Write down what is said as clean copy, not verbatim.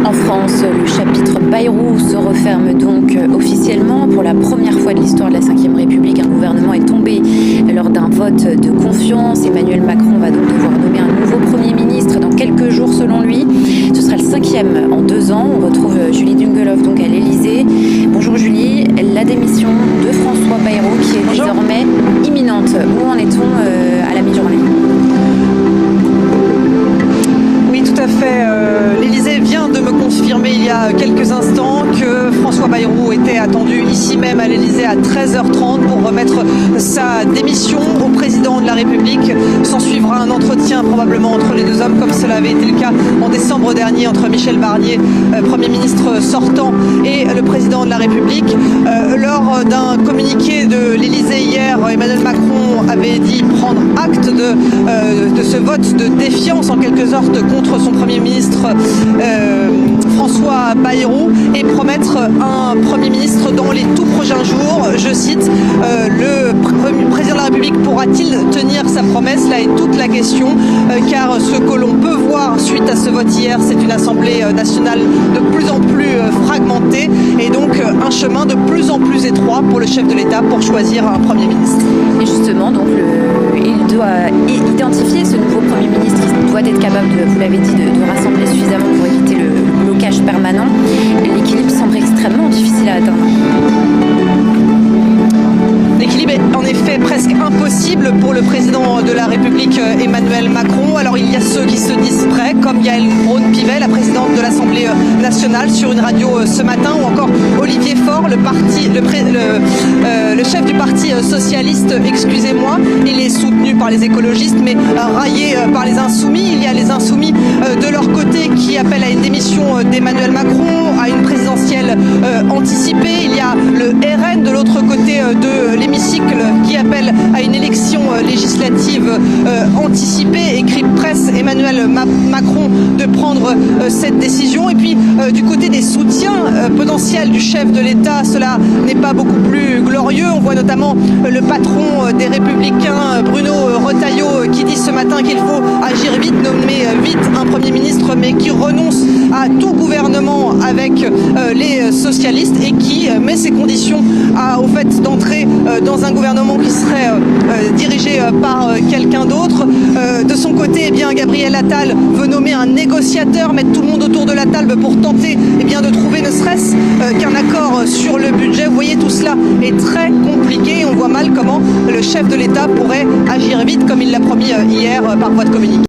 En France, le chapitre Bayrou se referme donc officiellement. Pour la première fois de l'histoire de la Ve République, un gouvernement est tombé lors d'un vote de confiance. Emmanuel Macron va donc devoir nommer un nouveau Premier ministre dans quelques jours selon lui. Ce sera le 5e en 2 ans. On retrouve Julie Dungeloff donc à l'Elysée. Bonjour Julie, la démission de François Bayrou qui est désormais imminente. Où en est-on à la mi-journée ? Oui, tout à fait. L'Elysée vient de me confirmer il y a quelques instants que François Bayrou était attendu ici même à l'Elysée à 13h30 pour remettre sa démission au président de la République. S'en suivra un entretien probablement entre les deux hommes, comme cela avait été le cas en décembre dernier entre Michel Barnier, Premier ministre sortant, et le président de la République. Lors d'un communiqué de l'Elysée hier, Emmanuel Macron avait dit prendre acte de ce vote de défiance en quelque sorte contre son Premier ministre François Bayrou et promettre un Premier ministre dans les tout prochains jours. Je cite, le président de la République pourra-t-il tenir sa promesse? Là est toute la question, car ce que l'on peut voir suite à ce vote hier, c'est une Assemblée nationale de plus en plus fragmentée et donc un chemin de plus en plus étroit pour le chef de l'État pour choisir un Premier ministre. Et justement, donc il doit identifier ce nouveau Premier ministre qui doit être capable, vous l'avez dit, de rassembler suffisamment pour éviter le blocage permanent. L'équilibre semble extrêmement difficile à atteindre. L'équilibre est en effet presque impossible pour le président de la République Emmanuel Macron. Alors il y a ceux qui se disent prêts, comme Yaël Braun-Pivet, la présidente de l'Assemblée nationale, sur une radio ce matin, ou encore Olivier Faure, le chef du Parti socialiste, excusez-moi. Il est soutenu par les écologistes, mais raillé par les insoumis. Il y a les insoumis de leur côté qui appellent à une démission d'Emmanuel Macron, à une présidentielle anticipée. Il y a le RN de l'autre côté de l'hémicycle qui appelle à une élection législative anticipée, écrit presse Emmanuel Macron de prendre cette décision. Et puis du côté des soutiens potentiels du chef de l'État, cela n'est pas beaucoup plus glorieux. On voit notamment le patron des Républicains, Bruno Retailleau, qui dit ce matin qu'il faut agir vite, nommer vite un Premier ministre, mais qui renonce à tout gouvernement avec les socialistes et qui met ses conditions au fait d'entrer dans un gouvernement qui serait dirigé par quelqu'un d'autre. De son côté, eh bien, Gabriel Attal veut nommer un négociateur, mettre tout le monde autour de la table pour tenter de trouver ne serait-ce qu'un accord sur le budget. Vous voyez, tout cela est très compliqué. On voit mal comment le chef de l'État pourrait agir vite, comme il l'a promis hier par voie de communiqué.